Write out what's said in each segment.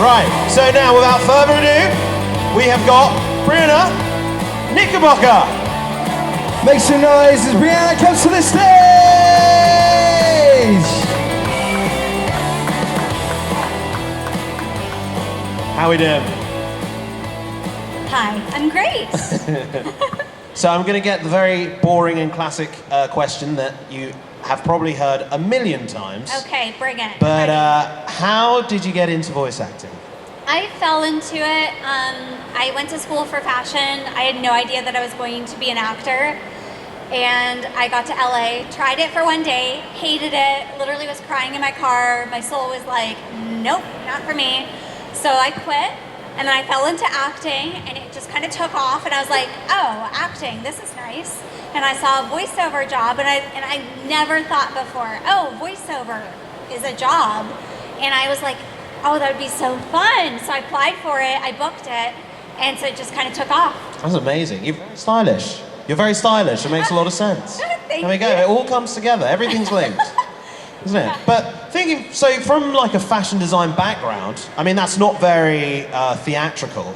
Right, so now without further ado, we have got Brianna Knickerbocker. Make some noise as Brianna comes to the stage! How we doing? Hi, I'm great. So I'm going to get the very boring and classic question that you have probably heard a million times. Okay, bring it. But how did you get into voice acting? I fell into it. I went to school for fashion. I had no idea that I was going to be an actor. And I got to LA, tried it for one day, hated it, literally was crying in my car. My soul was like, nope, not for me. So I quit, and then I fell into acting, and it just kind of took off, and I was like, oh, acting, this is nice. And I saw a voiceover job, and I never thought before, oh, voiceover is a job. And I was like, oh, that would be so fun. So I applied for it, I booked it, and so it just kind of took off. That's amazing. You're very stylish. You're very stylish. It makes a lot of sense. Thank there we go. you. It all comes together. Everything's linked, isn't it? But thinking, so from like a fashion design background, I mean, that's not very theatrical.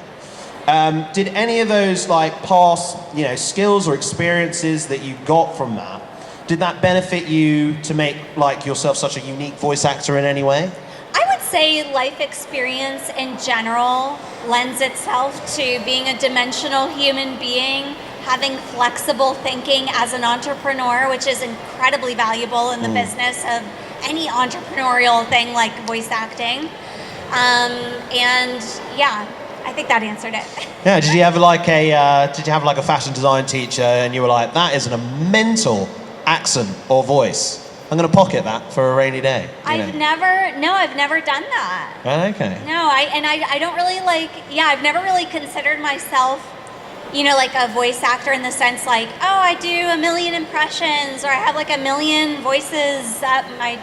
Did any of those like past, skills or experiences that you got from that, did that benefit you to make like yourself such a unique voice actor in any way? I would say life experience in general lends itself to being a dimensional human being, having flexible thinking as an entrepreneur, which is incredibly valuable in the business of any entrepreneurial thing like voice acting. And yeah, I think that answered it. Yeah, did you have like a fashion design teacher and you were like, that is a mental accent or voice? I'm going to pocket that for a rainy day. I've never done that. Okay. No, I don't really I've never really considered myself, like a voice actor in the sense like, oh, I do a million impressions or I have like a million voices up my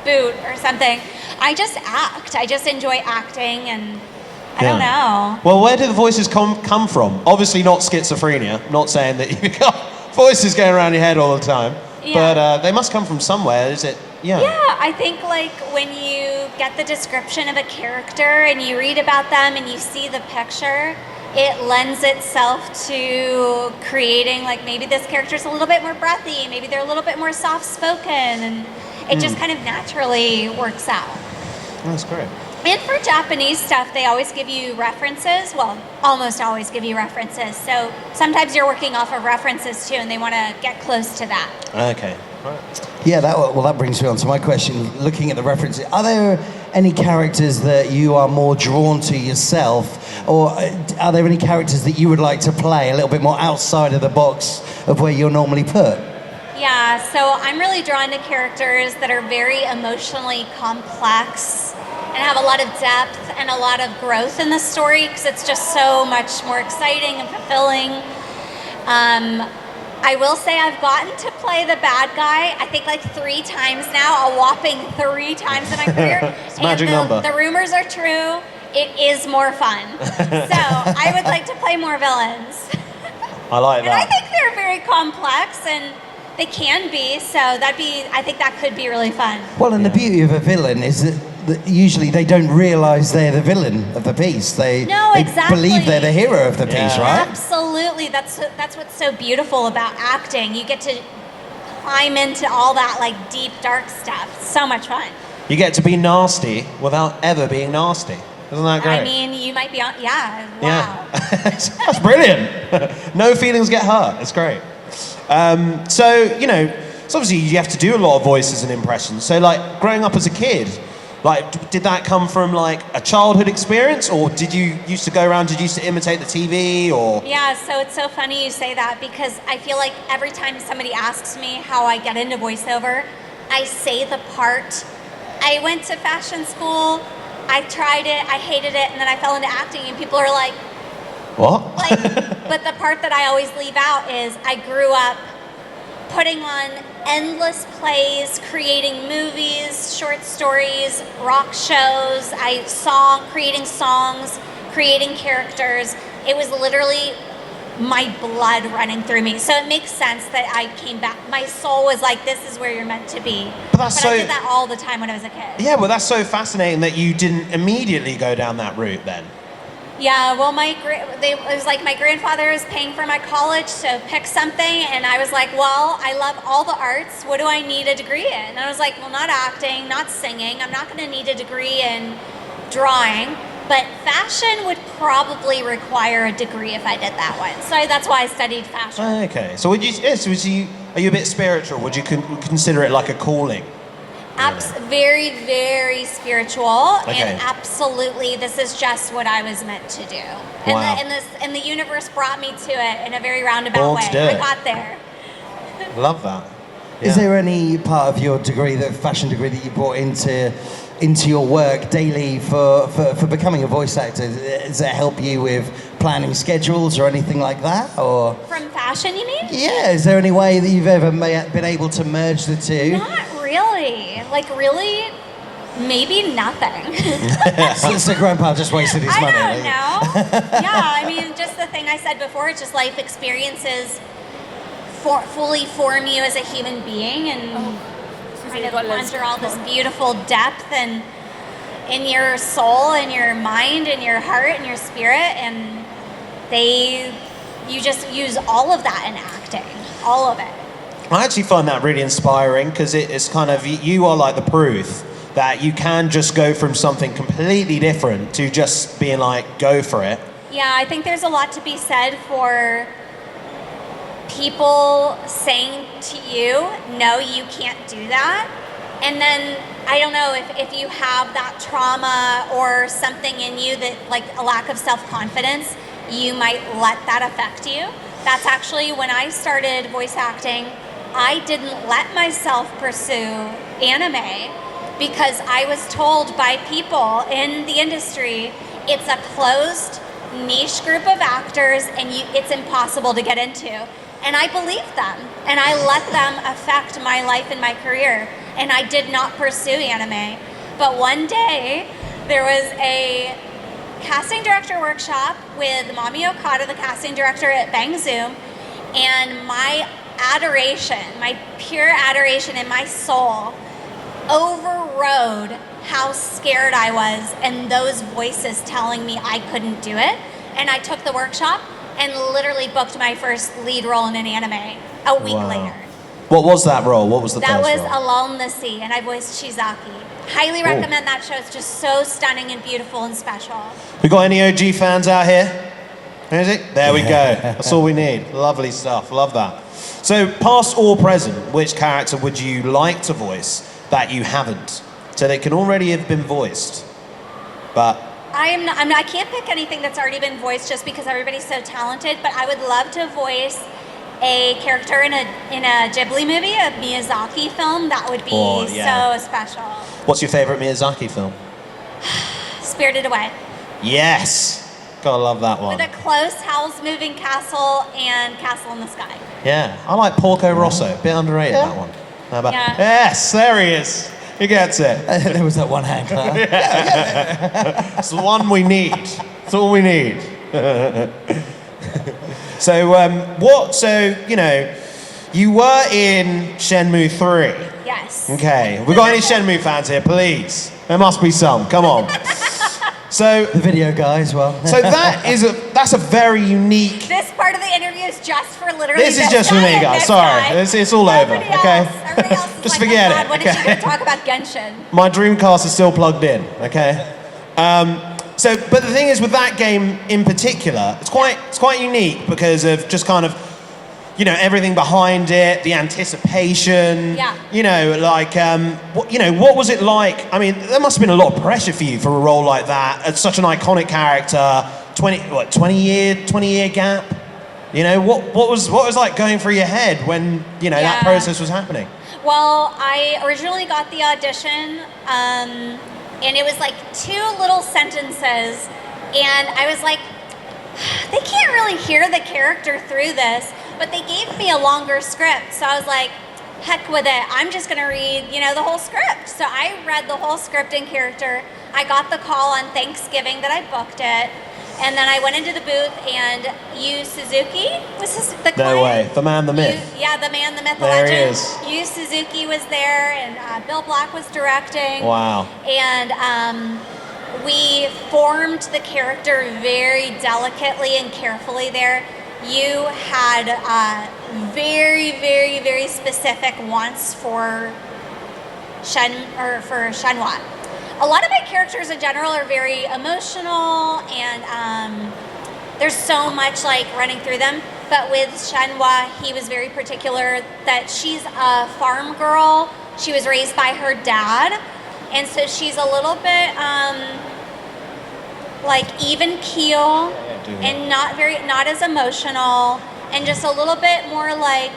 boot or something. I just act. I just enjoy acting, and I don't know. Well, where do the voices come from? Obviously not schizophrenia. I'm not saying that you've got voices going around your head all the time. Yeah. But they must come from somewhere, is it? Yeah. Yeah, I think like when you get the description of a character and you read about them and you see the picture, it lends itself to creating like maybe this character's a little bit more breathy, maybe they're a little bit more soft-spoken, and it just kind of naturally works out. That's great. And for Japanese stuff, they always give you references. Well, almost always give you references. So sometimes you're working off of references too, and they want to get close to that. Okay. Right. Yeah, that brings me on to my question. Looking at the references, are there any characters that you are more drawn to yourself, or are there any characters that you would like to play a little bit more outside of the box of where you're normally put? Yeah, so I'm really drawn to characters that are very emotionally complex and have a lot of depth and a lot of growth in the story, because it's just so much more exciting and fulfilling. I will say I've gotten to play the bad guy, I think like 3 times now, a whopping 3 times in my career. It's a magic number. The rumors are true. It is more fun. So I would like to play more villains. I like that. And I think they're very complex, and they can be, so I think that could be really fun. Well, and the beauty of a villain is that usually they don't realise they're the villain of the piece. They believe they're the hero of the piece, right? Absolutely. That's what's so beautiful about acting. You get to climb into all that like deep, dark stuff. It's so much fun. You get to be nasty without ever being nasty. Isn't that great? I mean, you might be on, wow. Yeah. That's brilliant. No feelings get hurt. It's great. So obviously you have to do a lot of voices and impressions. So like growing up as a kid, like did that come from like a childhood experience, or did you used to imitate the TV, or? Yeah, so it's so funny you say that, because I feel like every time somebody asks me how I get into voiceover, I say the part. I went to fashion school, I tried it, I hated it, and then I fell into acting, and people are like, what? But the part that I always leave out is I grew up putting on endless plays, creating movies, short stories, rock shows, creating songs, creating characters. It was literally my blood running through me. So it makes sense that I came back. My soul was like, this is where you're meant to be. But that's I did that all the time when I was a kid. Yeah, well, that's so fascinating that you didn't immediately go down that route then. Yeah, well, it was like my grandfather was paying for my college to pick something, and I was like, well, I love all the arts. What do I need a degree in? And I was like, well, not acting, not singing. I'm not going to need a degree in drawing, but fashion would probably require a degree if I did that one. So that's why I studied fashion. Okay, so are you a bit spiritual? Would you consider it like a calling? Very, very spiritual, Okay. and absolutely, this is just what I was meant to do. And, Wow. and the universe brought me to it in a very roundabout Born way. to do I it. got there. Love that. Is Yeah. there any part of your degree, the fashion degree, that you brought into your work daily for becoming a voice actor? Does it help you with planning schedules or anything like that? Or From fashion, you mean? yeah, is there any way that you've ever been able to merge the two? Not really. Like, really, maybe nothing. So Grandpa just wasted his I money. don't know. Yeah, I mean, just the thing I said before, it's just life experiences fully form you as a human being and kind of conjure all this beautiful depth and in your soul and your mind and your heart and your spirit, and you just use all of that in acting, all of it. I actually find that really inspiring because it's kind of, you are like the proof that you can just go from something completely different to just being like, go for it. Yeah, I think there's a lot to be said for people saying to you, no, you can't do that. And then, I don't know, if you have that trauma or something in you that, like a lack of self-confidence, you might let that affect you. That's actually when I started voice acting, I didn't let myself pursue anime because I was told by people in the industry, it's a closed niche group of actors and it's impossible to get into. And I believed them, and I let them affect my life and my career, and I did not pursue anime. But one day, there was a casting director workshop with Mami Okada, the casting director at Bang Zoom, and my adoration, my pure adoration in my soul, overrode how scared I was and those voices telling me I couldn't do it. And I took the workshop and literally booked my first lead role in an anime a week later. What was that role? What was the That first was role? Alone in the Sea, and I voiced Shizaki. Highly recommend that show. It's just so stunning and beautiful and special. We got any OG fans out here? Is it? There we go. That's all we need. Lovely stuff. Love that. So, past or present, which character would you like to voice that you haven't? So they can already have been voiced, but I can't pick anything that's already been voiced just because everybody's so talented, but I would love to voice a character in a Ghibli movie, a Miyazaki film. That would be so special. What's your favorite Miyazaki film? Spirited Away. Yes. Gotta love that one. With a close Howl's Moving Castle and Castle in the Sky. Yeah, I like Porco Rosso. Bit underrated, that one. How about? Yeah. Yes, there he is. He gets it. There was that one hand clap. It's the one we need. It's all we need. So, you were in Shenmue 3. Yes. Okay. We got any Shenmue fans here, please? There must be some. Come on. So, The video guy as well. so that's a very unique. This part of the interview is just for literally This is just for guy me, and guys. this Sorry, guy. it's all over. Nobody Okay. else. Everybody else is Just like, forget oh God, it. when is she Okay. going to talk about Genshin? My Dreamcast is still plugged in. Okay. But the thing is, with that game in particular, it's quite unique because of just kind of, everything behind it, the anticipation. Yeah. What was it like? I mean, there must have been a lot of pressure for you for a role like that. It's such an iconic character. 20 year gap. What was like going through your head when that process was happening? Well, I originally got the audition, and it was like 2 little sentences, and I was like, they can't really hear the character through this, but they gave me a longer script, so I was like, heck with it, I'm just gonna read, the whole script. So I read the whole script in character. I got the call on Thanksgiving that I booked it, And then I went into the booth, and Yu Suzuki was the client. No way. The man, the myth. Yeah, the man, the myth, the There he legend. is. Yu Suzuki was there, and Bill Black was directing. Wow. And we formed the character very delicately and carefully there. You had very, very, very specific wants for Shenhua. A lot of my characters in general are very emotional, and there's so much like running through them. But with Shenhua, he was very particular that she's a farm girl. She was raised by her dad, and so she's a little bit like even keel and not as emotional, and just a little bit more like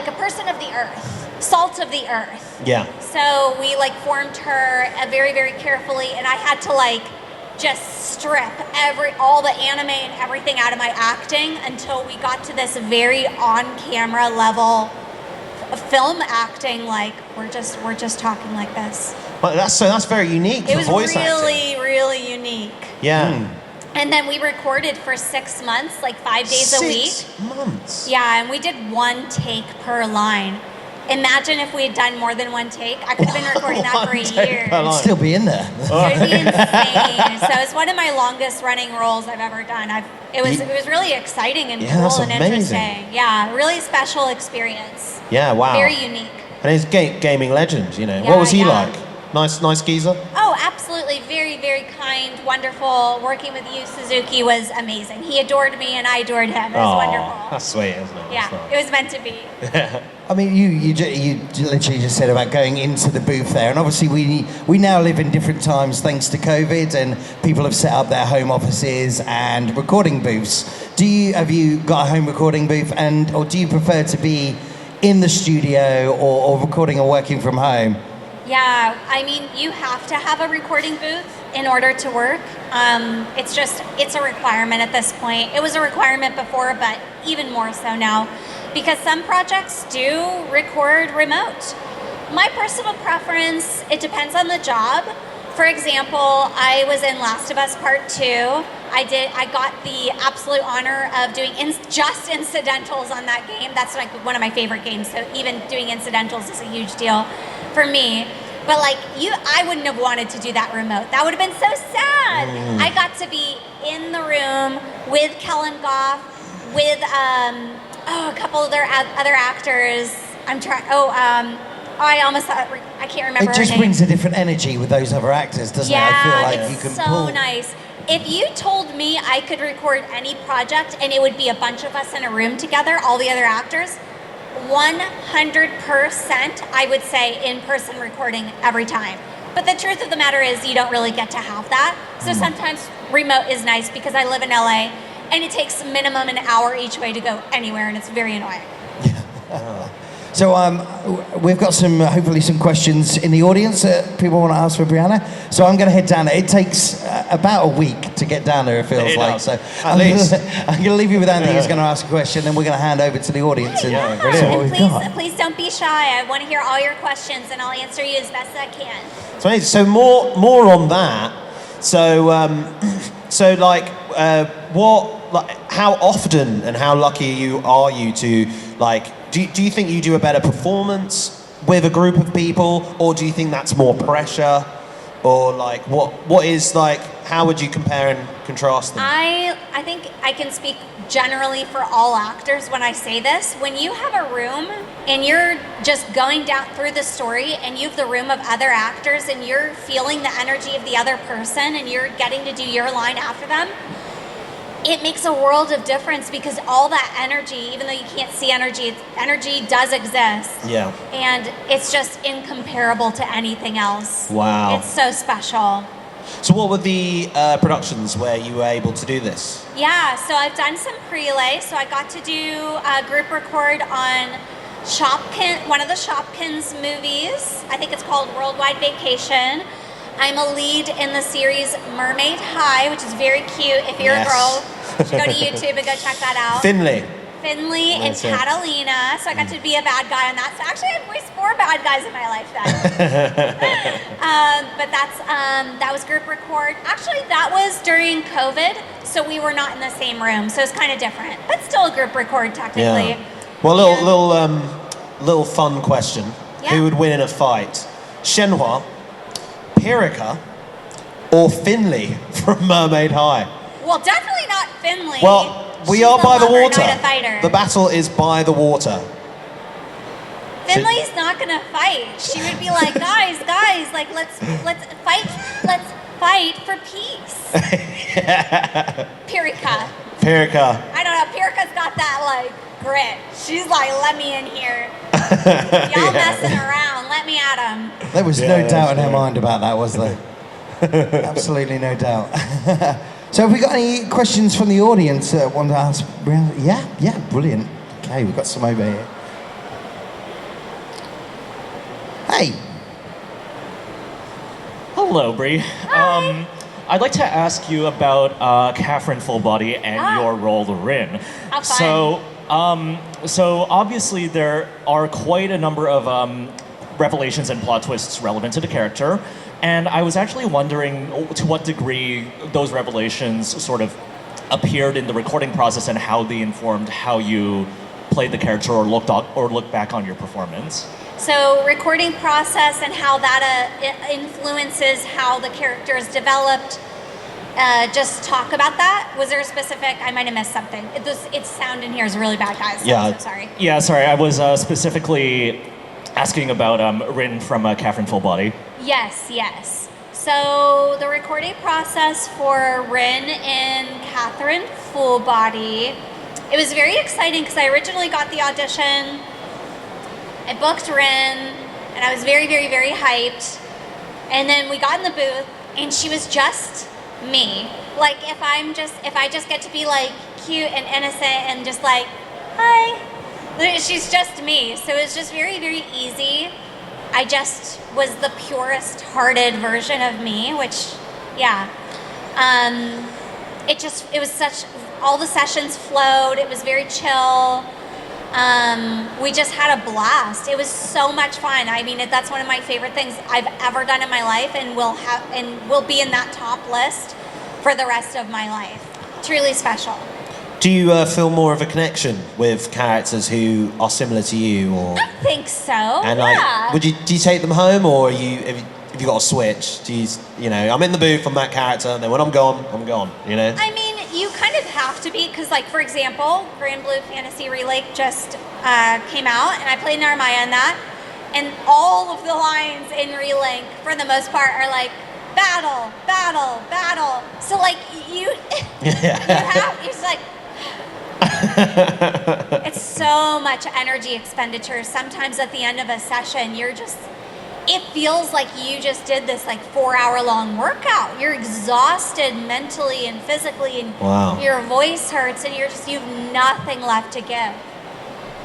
a person of the earth, salt of the earth. Yeah. So we like formed her very, very carefully, and I had to like just strip all the anime and everything out of my acting until we got to this very on-camera level film acting. Like we're just talking like this. But that's very unique It for was voice really, acting. really unique. Yeah. And then we recorded for 6 months, like 5 days a week. 6 months. Yeah, and we did 1 take per line. Imagine if we had done more than 1 take. I could have been recording that for a 1 take year. per line. Still be in there. It would be insane. So it's one of my longest running roles I've ever done. It was really exciting and Yeah, that's cool and amazing. interesting. Yeah, really special experience. Yeah, wow. Very unique. And he's gaming legend, you know. Yeah, What was he yeah. like? Nice geezer? Oh, absolutely. Very, very kind, wonderful. Working with Yu Suzuki was amazing. He adored me and I adored him. It was Aw, wonderful. That's sweet, isn't it? Yeah, That's it was meant to be. I mean, you literally just said about going into the booth there, and obviously we now live in different times thanks to COVID, and people have set up their home offices and recording booths. Have you got a home recording booth, or do you prefer to be in the studio or recording or working from home? Yeah, I mean, you have to have a recording booth in order to work. It's a requirement at this point. It was a requirement before, but even more so now, because some projects do record remote. My personal preference, it depends on the job. For example, I was in Last of Us Part 2. I got the absolute honor of doing just incidentals on that game. That's like one of my favorite games, so even doing incidentals is a huge deal for me. But like I wouldn't have wanted to do that remote. That would have been so sad. I got to be in the room with Kellen Goff, with a couple of their other actors. I can't remember It her just name. brings a different energy with those other actors, doesn't it? I feel like it's you can so pull. nice. If you told me I could record any project and it would be a bunch of us in a room together, all the other actors, 100% I would say in-person recording every time. But the truth of the matter is you don't really get to have that. So sometimes remote is nice because I live in LA and it takes minimum an hour each way to go anywhere, and it's very annoying. So we've got hopefully some questions in the audience that people want to ask for Brianna. So I'm going to head down there. It takes about a week to get down there, it feels It like. does. So At least. I'm going to leave you with Andy, who's going to ask a question, then we're going to hand over to the audience. Yeah, and see what and we've got. please don't be shy. I want to hear all your questions and I'll answer you as best I can. So amazing. So more on that. So how often and how lucky are you to do you think you do a better performance with a group of people, or do you think that's more pressure, or what is how would you compare and contrast them? I think I can speak generally for all actors when I say this. When you have a room and you're just going down through the story and you have the room of other actors and you're feeling the energy of the other person and you're getting to do your line after them, it makes a world of difference, because all that energy, even though you can't see energy, energy does exist. Yeah. And it's just incomparable to anything else. Wow. It's so special. So what were the productions where you were able to do this? Yeah, so I've done some prelay. So I got to do a group record on one of the Shopkins movies. I think it's called Worldwide Vacation. I'm a lead in the series Mermaid High, which is very cute. If you're Yes. a girl, you should go to YouTube and go check that out. Finley. Finley and That's it. Catalina. So I got to be a bad guy on that. So actually, I voiced 4 bad guys in my life then. But that was group record. Actually, that was during COVID, so we were not in the same room, so it's kind of different, but still a group record technically. Yeah. Well, little fun question. Yeah. Who would win in a fight? Shenhua, Pirika, or Finley from Mermaid High? Well, definitely not Finley. Well, we She's are a by the lover, water. not a fighter. The battle is by the water. Finley's not gonna fight. She would be like, guys, like let's fight for peace. Pirika. Pirika. I don't know. Pirika's got that like grit. She's like, let me in here. Y'all messing around. Let me at him. There was no doubt in her mind about that, was there? Absolutely no doubt. So have we got any questions from the audience that want to ask Brianna? Yeah, brilliant. Okay, we've got some over here. Hey. Hello, Brie. Hi. I'd like to ask you about Catherine Fullbody and your role, Rin. How fun. So obviously there are quite a number of revelations and plot twists relevant to the character, and I was actually wondering to what degree those revelations sort of appeared in the recording process and how they informed how you played the character or looked back on your performance. So recording process and how that influences how the characters developed. Just talk about that. Was there a specific? I might have missed something. Its sound in here is really bad, guys. Yeah. I'm so sorry. Yeah, sorry. I was specifically asking about Rin from Catherine Fullbody. Yes. So the recording process for Rin and Catherine Fullbody, it was very exciting because I originally got the audition. I booked Rin, and I was very, very, very hyped. And then we got in the booth, and she was just me. Like if I just get to be like cute and innocent and just like, hi, she's just me. So it was just very, very easy. I just was the purest hearted version of me, which, yeah. It was such, all the sessions flowed. It was very chill. We just had a blast. It was so much fun. I mean, that's one of my favorite things I've ever done in my life, and will be in that top list for the rest of my life. Truly special. Do you feel more of a connection with characters who are similar to you, or? I think so. And yeah. like, do you take them home, or have you got a switch? Do you I'm in the booth, I'm that character, and then when I'm gone, I'm gone. You know. I mean, you kind of have to be, because like, for example, Grand Blue Fantasy Relake just came out, and I played Narmaya in that, and all of the lines in Relink, for the most part, are like, battle, battle, battle. So like, it's like, it's so much energy expenditure. Sometimes at the end of a session, it feels like you just did this like 4-hour-long workout. You're exhausted mentally and physically, and wow. Your voice hurts, and you have nothing left to give.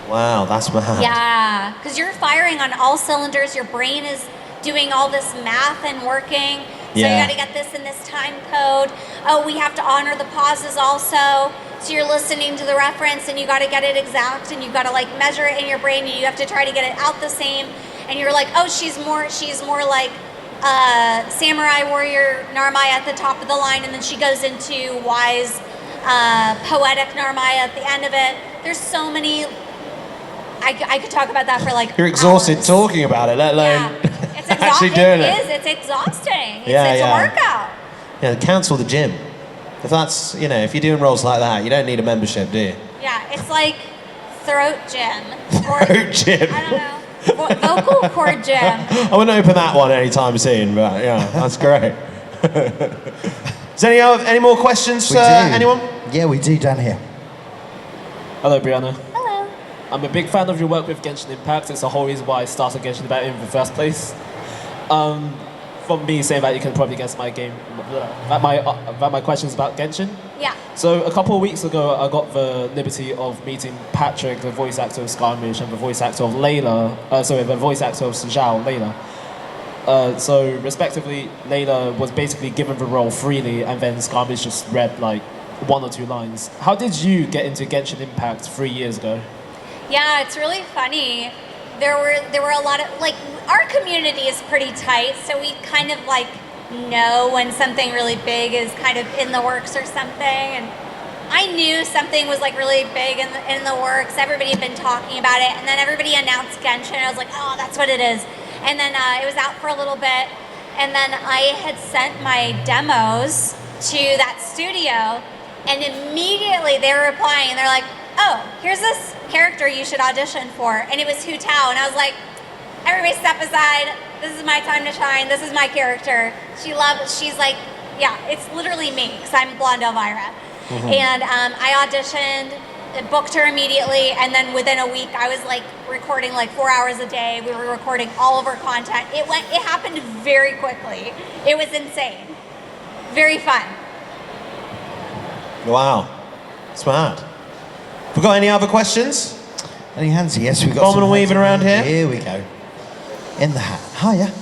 Wow, that's mad. Yeah, because you're firing on all cylinders. Your brain is doing all this math and working. So Yeah. you got to get this in this time code. Oh, we have to honor the pauses also. So you're listening to the reference, and you got to get it exact, and you got to like measure it in your brain, and you have to try to get it out the same. And you're like, oh, she's more like Samurai Warrior Narmaya at the top of the line, and then she goes into wise, poetic Narmaya at the end of it. There's so many. I could talk about that for like. You're exhausted hours. talking about it, let alone It's actually doing it. It's exhausting. It's Yeah. a workout. Yeah, cancel the gym. If that's if you're doing roles like that, you don't need a membership, do you? Yeah, it's like throat gym. Throat gym. I don't know. Vocal cord gym. I wouldn't open that one anytime soon, but yeah, that's great. Is any more questions? We do. Anyone? Yeah, we do down here. Hello, Brianna. Hello. I'm a big fan of your work with Genshin Impact. It's the whole reason why I started Genshin Impact in the first place. From me saying that, you can probably guess my game, that my questions about Genshin. Yeah. So a couple of weeks ago, I got the liberty of meeting Patrick, the voice actor of Skirmish, and the voice actor of the voice actor of Zhao, Layla. So respectively, Layla was basically given the role freely, and then Skirmish just read like 1 or 2 lines. How did you get into Genshin Impact 3 years ago? Yeah, it's really funny. there were a lot of, like, our community is pretty tight, so we kind of like know when something really big is kind of in the works or something. And I knew something was like really big in the works. Everybody had been talking about it, and then everybody announced Genshin. And I was like, oh, that's what it is. And then it was out for a little bit, and then I had sent my demos to that studio, and immediately they were replying, and they're like, oh, here's this character you should audition for. And it was Hu Tao, and I was like, everybody step aside. This is my time to shine. This is my character. She's like, yeah, it's literally me, because I'm Blonde Elvira. And I auditioned, booked her immediately, and then within a week I was like recording like 4 hours a day. We were recording all of her content. It happened very quickly. It was insane. Very fun. Wow. Smart. Have we got any other questions? Any hands? Yes, we've got Bombing some and weaving hands. around here. Here we go. In the hat. Hiya.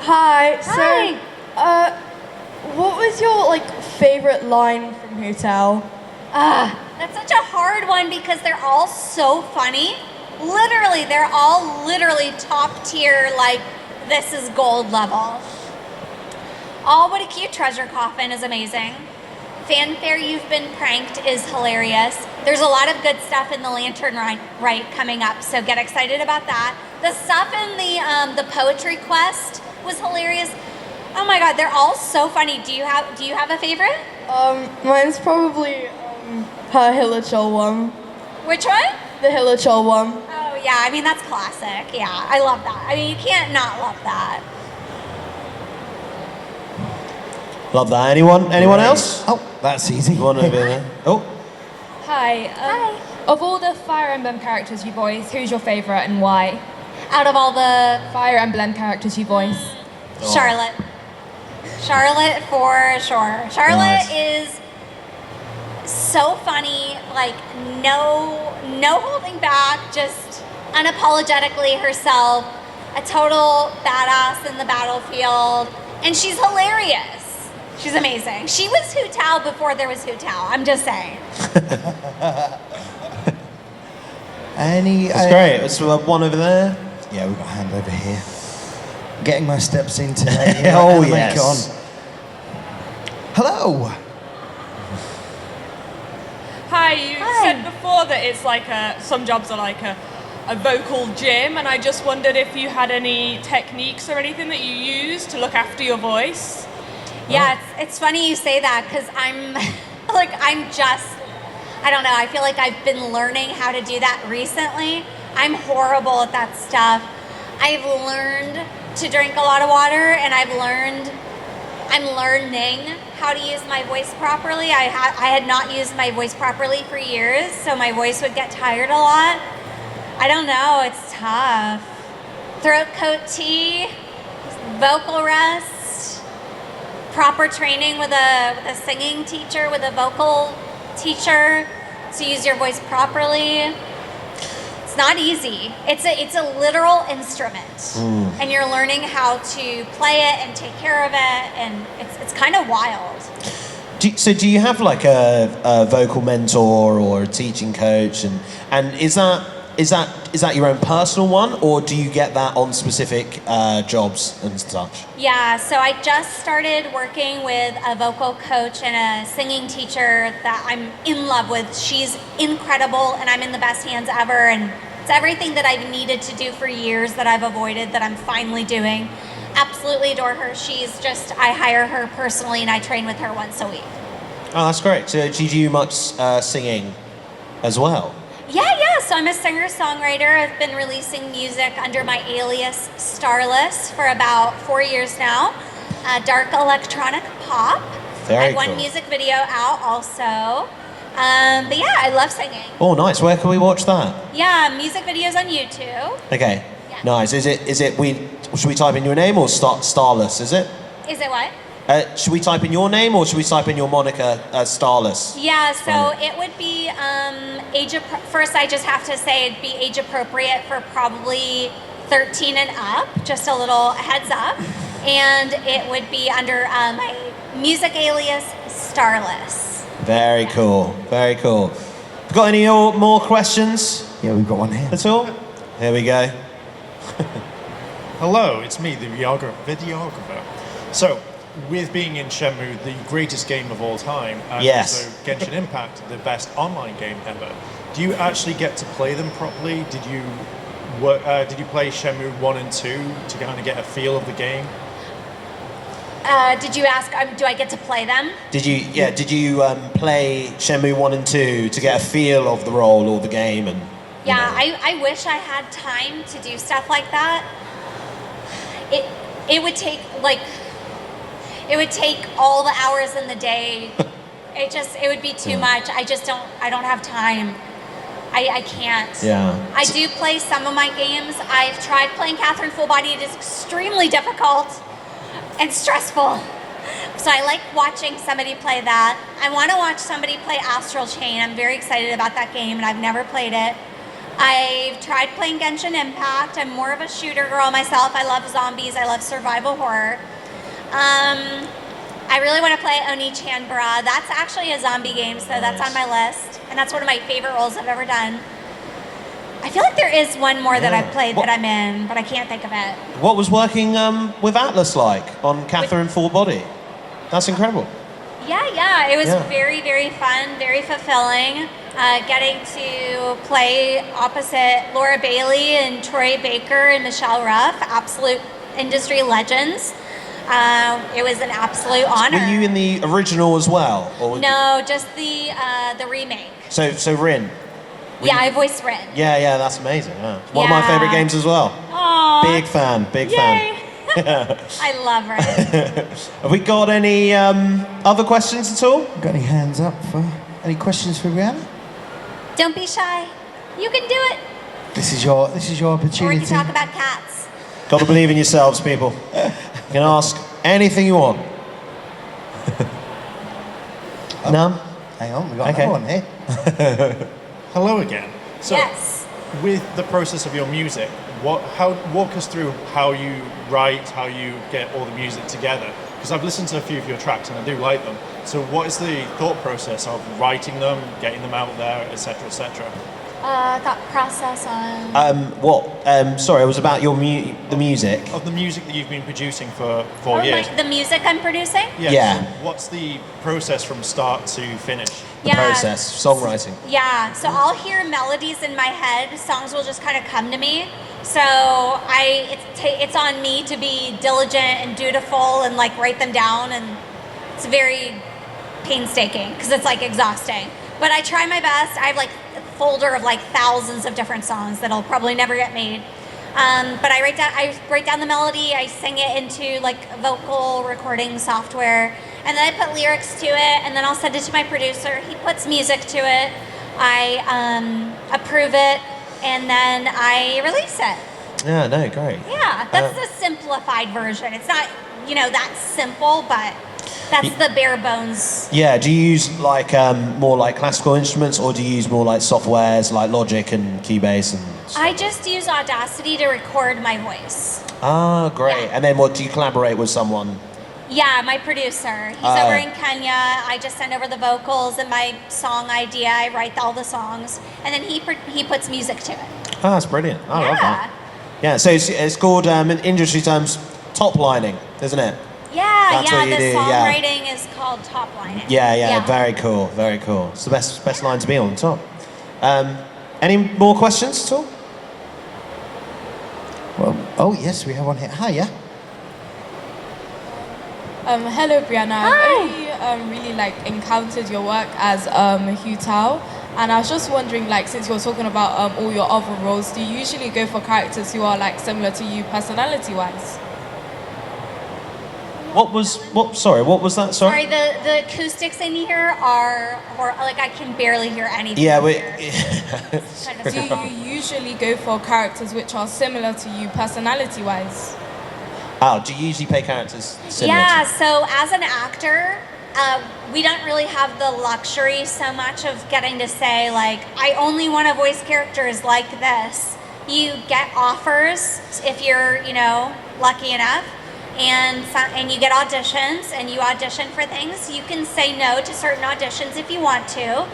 Hi. Hi. So, what was your like favorite line from Hu Tao? That's such a hard one because they're all so funny. Literally, they're all literally top tier, like, this is gold level. All What a Cute Treasure Coffin is amazing. Fanfare You've Been Pranked is hilarious. There's a lot of good stuff in the Lantern Rite coming up, so get excited about that. The stuff in the Poetry Quest was hilarious. Oh my God, they're all so funny. Do you have a favorite? Mine's probably her Hilichol one. Which one? The Hilichol one. Oh yeah, I mean that's classic. Yeah, I love that. I mean you can't not love that. Love that. Anyone else? Oh, that's easy. One over there. Oh, Hi. Hi. Of all the Fire Emblem characters you voice, who's your favourite and why? Out of all the Fire Emblem characters you voice. Charlotte. Charlotte for sure. Charlotte is so funny, like no holding back, just unapologetically herself, a total badass in the battlefield, and she's hilarious. She's amazing. She was Hu Tao before there was Hu Tao. I'm just saying. that's great. It's one over there. Yeah, we've got a hand over here. Getting my steps in today. Oh, AnimeCon. yes. Hello. Hi, you Hi. said before that it's like some jobs are like a vocal gym, and I just wondered if you had any techniques or anything that you use to look after your voice. Yeah, it's funny you say that because I don't know, I feel like I've been learning how to do that recently. I'm horrible at that stuff. I've learned to drink a lot of water, and I'm learning how to use my voice properly. I had not used my voice properly for years, so my voice would get tired a lot. I don't know, it's tough. Throat coat tea, vocal rest, proper training with a singing teacher, with a vocal teacher to use your voice properly. It's not easy. It's a literal instrument, and you're learning how to play it and take care of it, and it's kind of wild. Do you have like a vocal mentor or a teaching coach, and is that your own personal one, or do you get that on specific jobs and such? Yeah, so I just started working with a vocal coach and a singing teacher that I'm in love with. She's incredible, and I'm in the best hands ever, and it's everything that I've needed to do for years that I've avoided that I'm finally doing. Absolutely adore her. I hire her personally, and I train with her once a week. Oh, that's great. So do you do much singing as well? Yeah, so I'm a singer-songwriter. I've been releasing music under my alias Starless for about 4 years now. Dark electronic pop. Very I have one cool. music video out also. But yeah, I love singing. Oh, nice. Where can we watch that? Yeah, music videos on YouTube. Okay. Yeah. Nice. Should we type in your name or Starless? Is it? Is it what? Should we type in your name or should we type in your moniker Starless? Yeah, so it would be first I just have to say it'd be age appropriate for probably 13 and up, just a little heads up. And it would be under my music alias Starless. Very cool. Very cool. Got any more questions Yeah, we've got one here. at all? Here we go. Hello, it's me, the videographer. So, with being in Shenmue, the greatest game of all time, and Yes. also Genshin Impact, the best online game ever, do you actually get to play them properly? Did you play Shenmue 1 and 2 to kind of get a feel of the game? Did you ask, do I get to play them? Did you play Shenmue 1 and 2 to get a feel of the role or the game? And Yeah, I wish I had time to do stuff like that. It would take all the hours in the day. It would be too much. I don't have time. I can't. Yeah. I do play some of my games. I've tried playing Catherine Full Body. It is extremely difficult and stressful. So I like watching somebody play that. I want to watch somebody play Astral Chain. I'm very excited about that game, and I've never played it. I've tried playing Genshin Impact. I'm more of a shooter girl myself. I love zombies. I love survival horror. I really want to play Oni-Chanbara. That's actually a zombie game, so that's on my list. And that's one of my favorite roles I've ever done. I feel like there is one more that I've played that I'm in, but I can't think of it. What was working with Atlas like on Catherine Full Body? That's incredible. Yeah. It was very, very fun, very fulfilling. Getting to play opposite Laura Bailey and Troy Baker and Michelle Ruff, absolute industry legends. It was an absolute honor. Were you in the original as well? Or No, just the remake. So Rin. Yeah, I voiced Rin. Yeah, that's amazing. Yeah. One of my favorite games as well. Aww. Big fan. Yay. I love Rin. Have we got any other questions at all? Got any hands up for any questions for Brianna? Don't be shy. You can do it. This is your Or we opportunity. can talk about cats. Got to believe in yourselves, people. You can ask anything you want. None? Hang on, we got another one here. Hello again. So, Yes. with the process of your music, walk us through how you write, how you get all the music together. Because I've listened to a few of your tracks and I do like them. So what is the thought process of writing them, getting them out there, etc., etc.? Thought process on. Sorry, it was about your the music. Of the music that you've been producing for 4 years. The music I'm producing? Yeah. So what's the process from start to finish? The process, songwriting. Yeah, so I'll hear melodies in my head. Songs will just kind of come to me. So it's on me to be diligent and dutiful and like write them down, and it's very painstaking because it's like exhausting. But I try my best. I have like a folder of like thousands of different songs that'll probably never get made. But I write down the melody. I sing it into like vocal recording software, and then I put lyrics to it, and then I'll send it to my producer. He puts music to it. I approve it, and then I release it. Yeah, no, great. Yeah, that's the simplified version. It's not, that simple, but that's the bare bones. Yeah, do you use like more like classical instruments, or do you use more like softwares like Logic and Keybase and stuff? I just use Audacity to record my voice. Ah, great. Yeah. And then what, do you collaborate with someone? Yeah, my producer. He's over in Kenya. I just send over the vocals and my song idea. I write all the songs, and then he puts music to it. Ah, that's brilliant. I love that. Yeah, so it's called in industry terms top lining, isn't it? Yeah, That's what you the do, yeah. songwriting is called top lining. Yeah, very cool, very cool. It's the best line to be on top. Any more questions at all? Well, yes, we have one here. Hiya. Hello, Brianna. Hi. I've only really encountered your work as Hugh Tao, and I was just wondering, since you're talking about all your other roles, do you usually go for characters who are similar to you personality-wise? What was that? Sorry. Sorry, the acoustics in here are I can barely hear anything. Yeah, Do you usually go for characters which are similar to you personality-wise? Oh, do you usually play characters similar Yeah, to so as an actor, we don't really have the luxury so much of getting to say, I only want to voice characters like this. You get offers if you're, lucky enough. and you get auditions and you audition for things. You can say no to certain auditions if you want to,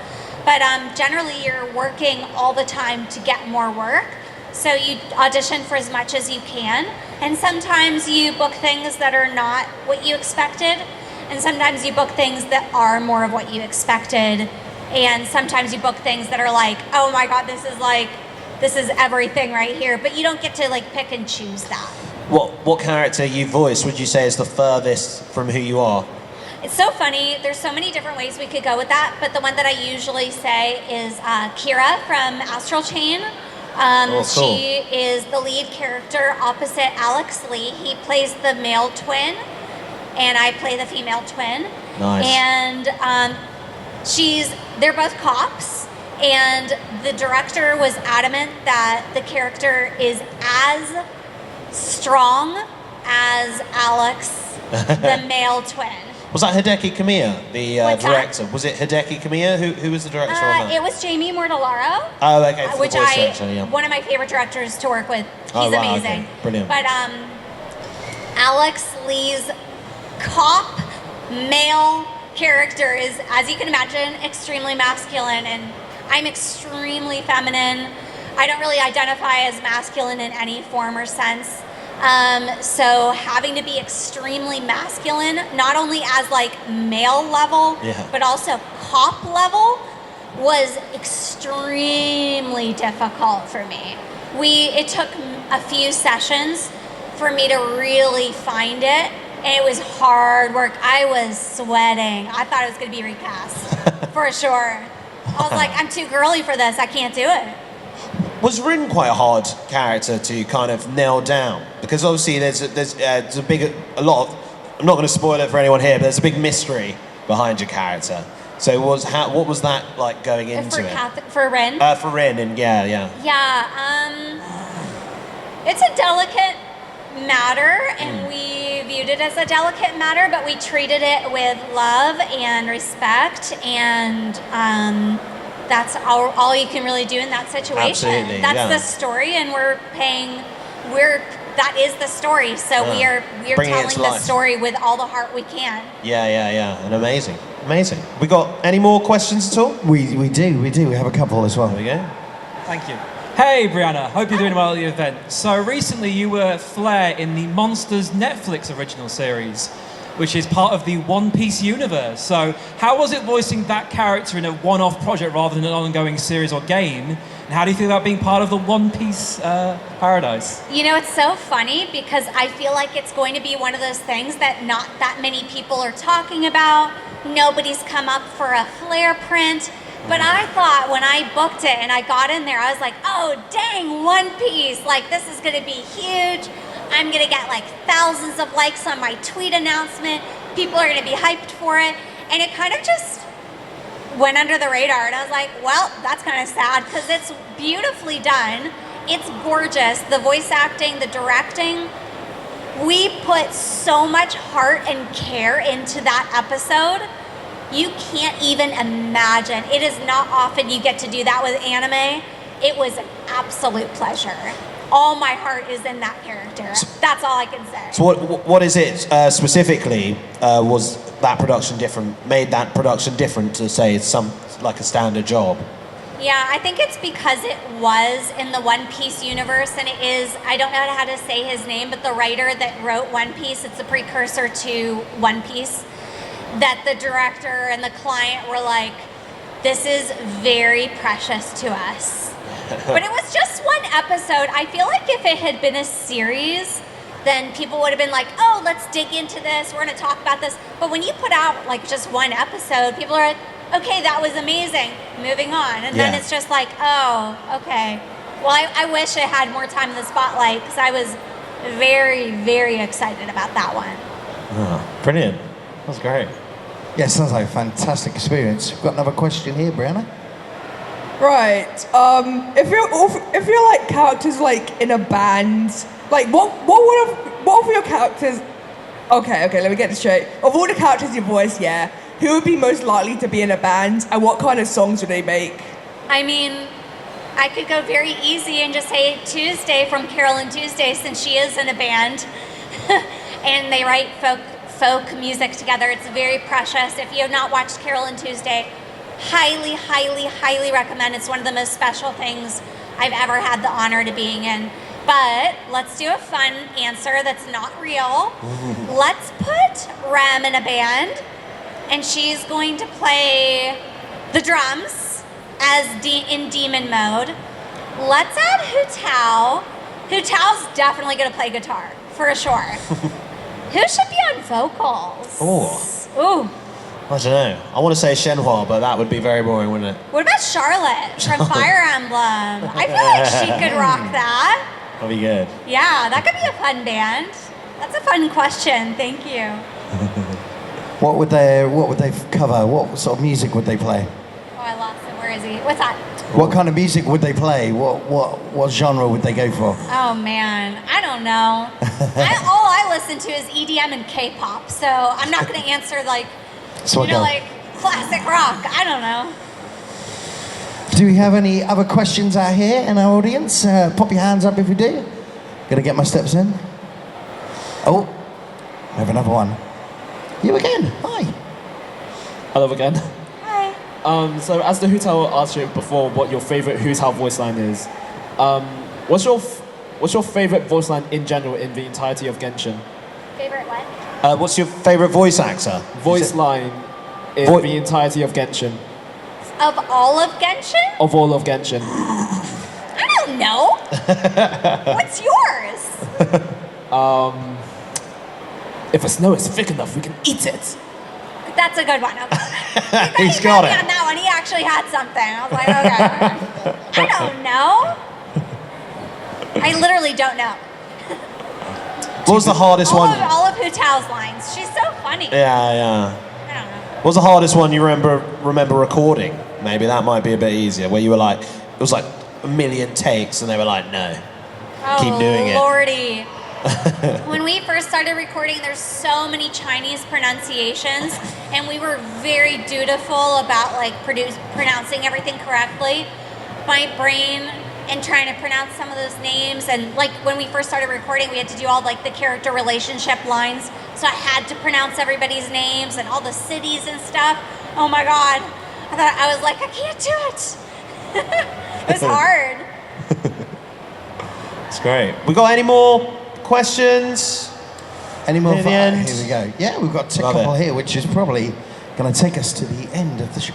but generally you're working all the time to get more work. So you audition for as much as you can, and sometimes you book things that are not what you expected, and sometimes you book things that are more of what you expected, and sometimes you book things that are like, oh my god, this is everything right here, but you don't get to like pick and choose that. What character you voice would you say is the furthest from who you are? It's so funny. There's so many different ways we could go with that, but the one that I usually say is Kira from Astral Chain. Cool. She is the lead character opposite Alex Lee. He plays the male twin, and I play the female twin. Nice. And they're both cops, and the director was adamant that the character is as strong as Alex, the male twin. Was that Hideki Kamiya, the What's that? director? Was it Hideki Kamiya? Who was the director on that? It was Jamie Mortellaro. Oh, okay, for the which voice director, yeah. one of my favorite directors to work with. He's Oh, wow, amazing. okay. Brilliant. But Alex Lee's cop male character is, as you can imagine, extremely masculine, and I'm extremely feminine. I don't really identify as masculine in any form or sense. So having to be extremely masculine, not only as like male level, but also cop level, was extremely difficult for me. It took a few sessions for me to really find it, and it was hard work. I was sweating. I thought it was going to be recast, for sure. I was like, I'm too girly for this. I can't do it. Was Rin quite a hard character to kind of nail down? Because obviously there's a lot of, I'm not going to spoil it for anyone here, but there's a big mystery behind your character. So what was that like going into it? For Rin? For Rin, and yeah. Yeah, it's a delicate matter, and we viewed it as a delicate matter, but we treated it with love and respect, and that's all you can really do in that situation. Absolutely, that's yeah. the story, and that is the story. So we're Bringing it telling to the life. story with all the heart we can. Yeah, and amazing. We got any more questions at all? We do. We have a couple as well. There we go. Thank you. Hey, Brianna. Hope you're doing well at the event. So recently you were Flair in the Monsters Netflix original series, which is part of the One Piece universe. So how was it voicing that character in a one-off project rather than an ongoing series or game? And how do you feel about being part of the One Piece paradise? You know, it's so funny because I feel like it's going to be one of those things that not that many people are talking about. Nobody's come up for a Flair print. But I thought when I booked it and I got in there, I was like, oh, dang, One Piece. Like, this is going to be huge. I'm going to get like thousands of likes on my tweet announcement. People are going to be hyped for it. And it kind of just went under the radar. And I was like, well, that's kind of sad because it's beautifully done. It's gorgeous. The voice acting, the directing. We put so much heart and care into that episode. You can't even imagine. It is not often you get to do that with anime. It was an absolute pleasure. All my heart is in that character. That's all I can say. So what is it specifically? Was that production different? Made that production different to say it's like a standard job? Yeah, I think it's because it was in the One Piece universe, and it is, I don't know how to say his name, but the writer that wrote One Piece, it's a precursor to One Piece, that the director and the client were like, this is very precious to us. But it was just one episode. I feel like if it had been a series, then people would have been like, oh, let's dig into this. We're going to talk about this. But when you put out like just one episode, people are like, okay, that was amazing. Moving on. And then it's just like, oh, okay. Well, I wish I had more time in the spotlight because I was very, very excited about that one. Oh, brilliant. That was great. Yeah, sounds like a fantastic experience. We've got another question here, Brianna. Right. If you're like characters like in a band, like what of your characters? Okay, let me get this straight. Of all the characters you voice, who would be most likely to be in a band, and what kind of songs would they make? I mean, I could go very easy and just say Tuesday from Carol and Tuesday, since she is in a band. and they write folk music together. It's very precious. If you have not watched Carol and Tuesday, highly, highly, highly recommend. It's one of the most special things I've ever had the honor to being in. But let's do a fun answer that's not real. Let's put Rem in a band, and she's going to play the drums as in demon mode. Let's add Hu Tao. Hu Tao's definitely going to play guitar, for sure. Who should be on vocals? Ooh. I don't know. I want to say Shenhua, but that would be very boring, wouldn't it? What about Charlotte from Fire Emblem? I feel like she could rock that. That'd be good. Yeah, that could be a fun band. That's a fun question. Thank you. What would they cover? What sort of music would they play? Oh, I lost him. Where is he? What's that? What kind of music would they play? What genre would they go for? Oh man, I don't know. All I listen to is EDM and K-pop, so I'm not going to answer like classic rock. I don't know. Do we have any other questions out here in our audience? Pop your hands up if you do. Gonna get my steps in. Oh, I have another one. You again. Hi. Hello again. Hi. So as the Hu Tao asked you before, what your favorite Hu Tao voice line is, what's your favorite voice line in general in the entirety of Genshin? Favorite what? What's your favorite voice actor? Voice line in the entirety of Genshin. Of all of Genshin? Of all of Genshin. I don't know. What's yours? If a snow is thick enough, we can eat it. That's a good one. He's got it. On that one, he actually had something. I was like, okay. I don't know. I literally don't know. What was the hardest one? All of Hu Tao's lines. She's so funny. Yeah. I don't know. What was the hardest one you remember recording? Maybe that might be a bit easier, where you were like, it was like a million takes, and they were like, no, keep doing it. Lordy. When we first started recording, there's so many Chinese pronunciations, and we were very dutiful about like pronouncing everything correctly. My brain and trying to pronounce some of those names, and like when we first started recording, we had to do all like the character relationship lines, so I had to pronounce everybody's names and all the cities and stuff. Oh my God, I was like, I can't do it. It was hard. It's great. We got any more questions? Any more? Near the end? Here we go. Yeah, we've got a couple here, which is probably going to take us to the end of the show.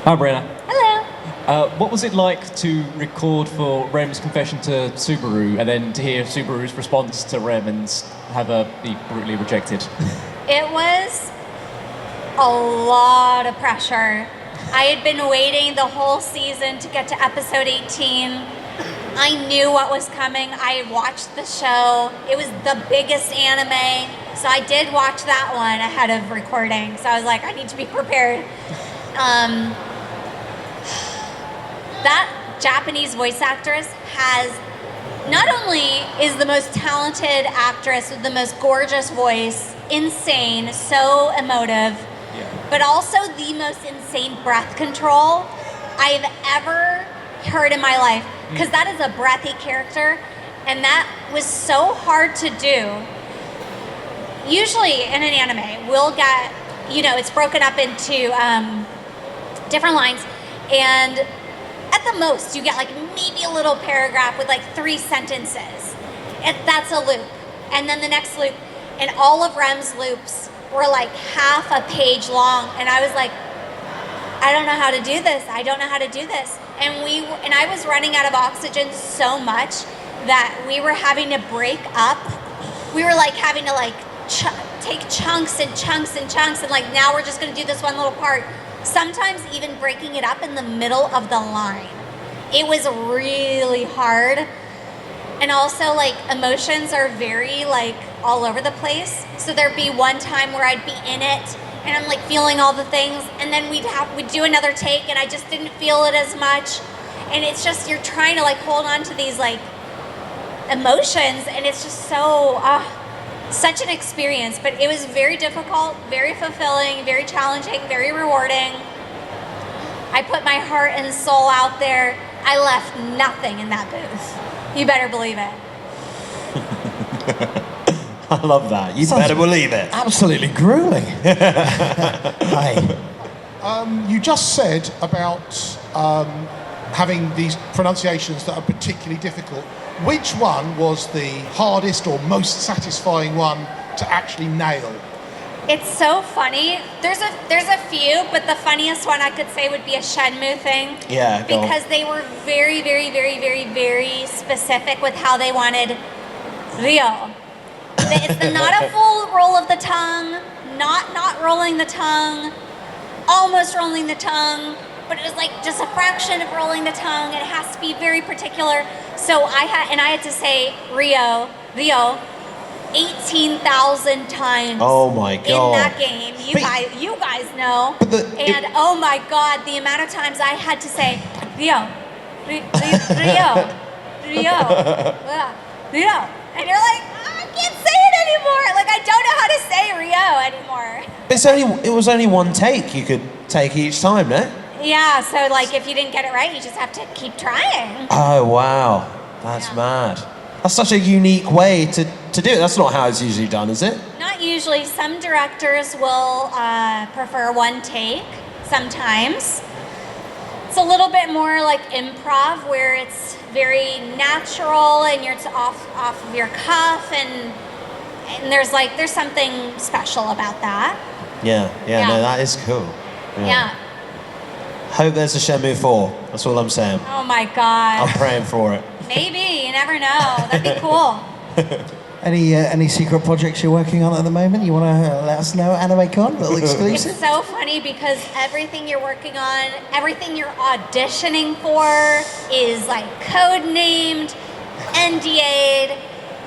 Hi, Brianna. Hello. What was it like to record for Rem's confession to Subaru, and then to hear Subaru's response to Rem and have her be brutally rejected? It was a lot of pressure. I had been waiting the whole season to get to episode 18. I knew what was coming. I had watched the show. It was the biggest anime, so I did watch that one ahead of recording. So I was like, I need to be prepared. That Japanese voice actress not only is the most talented actress with the most gorgeous voice, insane, so emotive, but also the most insane breath control I've ever heard in my life. Because that is a breathy character, and that was so hard to do. Usually in an anime, we'll get, it's broken up into different lines, and at the most, you get like maybe a little paragraph with like 3 sentences. That's a loop. And then the next loop, and all of Rem's loops were like half a page long, and I was like, I don't know how to do this. I don't know how to do this. And I was running out of oxygen so much that we were having to break up. We were like having to like take chunks and chunks and chunks, and like now we're just gonna do this one little part. Sometimes even breaking it up in the middle of the line. It was really hard. And also like emotions are very like all over the place. So there'd be one time where I'd be in it and I'm like feeling all the things, and then we'd do another take and I just didn't feel it as much. And it's just, you're trying to like hold on to these like emotions, and it's just so, such an experience. But it was very difficult, very fulfilling, very challenging, very rewarding. I put my heart and soul out there. I left nothing in that booth. You better believe it. I love that. You Sounds better believe it. Absolutely grueling. Hi. You just said about having these pronunciations that are particularly difficult. Which one was the hardest or most satisfying one to actually nail? It's so funny. There's a few, but the funniest one I could say would be a Shenmue thing. Yeah, go on. Because they were very, very, very, very, very specific with how they wanted Rio. It's not a full roll of the tongue, not rolling the tongue, almost rolling the tongue, but it was like just a fraction of rolling the tongue. It has to be very particular. So I had to say Rio 18,000 times. Oh my God. In that game. You guys know. Oh my God, the amount of times I had to say Rio. And you're like, I can't say it anymore. Like, I don't know how to say Rio anymore. It was only one take you could take each time, no? Yeah, so like if you didn't get it right, you just have to keep trying. Oh wow, that's mad. That's such a unique way to do it. That's not how it's usually done, is it? Not usually. Some directors will prefer one take sometimes. It's a little bit more like improv where it's very natural and you're off of your cuff and there's something special about that. Yeah, no, that is cool. Yeah. Hope there's a Shenmue 4. That's all I'm saying. Oh my God. I'm praying for it. Maybe, you never know. That'd be cool. Any secret projects you're working on at the moment? You want to let us know? AnimeCon, little exclusive. It's so funny because everything you're working on, everything you're auditioning for is like code named, NDA'd.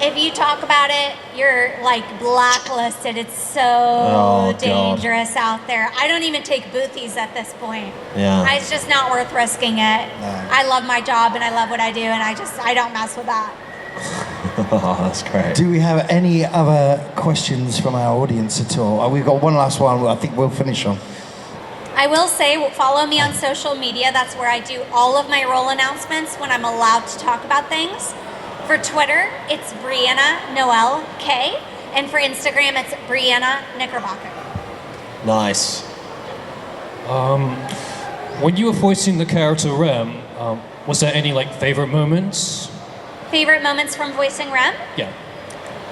If you talk about it, you're like blacklisted. It's so dangerous out there. I don't even take boothies at this point. Yeah. It's just not worth risking it. No. I love my job and I love what I do and I don't mess with that. Oh, that's great. Do we have any other questions from our audience at all? We've got one last one I think we'll finish on. I will say, follow me on social media. That's where I do all of my role announcements when I'm allowed to talk about things. For Twitter, it's Brianna Noel K. And for Instagram, it's Brianna Knickerbocker. Nice. When you were voicing the character Rem, was there any favorite moments? Favorite moments from voicing Rem? Yeah.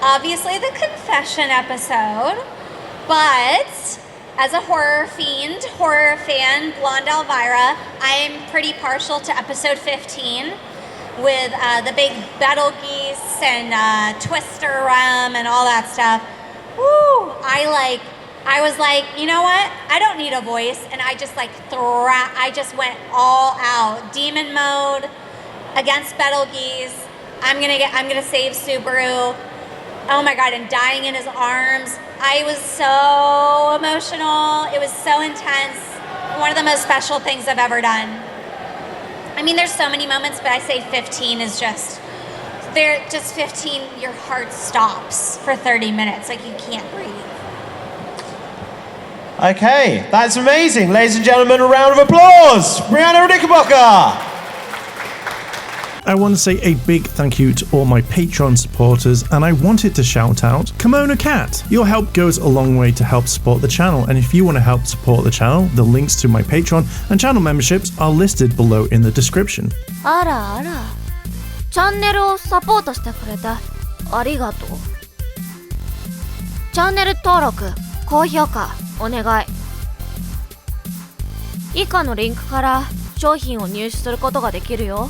Obviously the confession episode, but as a horror fan, Blonde Elvira, I am pretty partial to episode 15 with the big Betelgeuse and Twister Rem and all that stuff. Woo! I was like, you know what? I don't need a voice, and I just I just went all out, demon mode against Betelgeuse. I'm gonna save Subaru. Oh my God, and dying in his arms. I was so emotional. It was so intense. One of the most special things I've ever done. I mean, there's so many moments, but I say 15 is just 15, your heart stops for 30 minutes. Like you can't breathe. Okay, that's amazing. Ladies and gentlemen, a round of applause. Brianna Knickerbocker. I want to say a big thank you to all my Patreon supporters, and I wanted to shout out Kimono Cat. Your help goes a long way to help support the channel, and if you want to help support the channel, the links to my Patreon and channel memberships are listed below in the description. あらあら、チャンネルをサポートしてくれてありがとう。チャンネル登録、高評価お願い。以下のリンクから商品を入手することができるよ。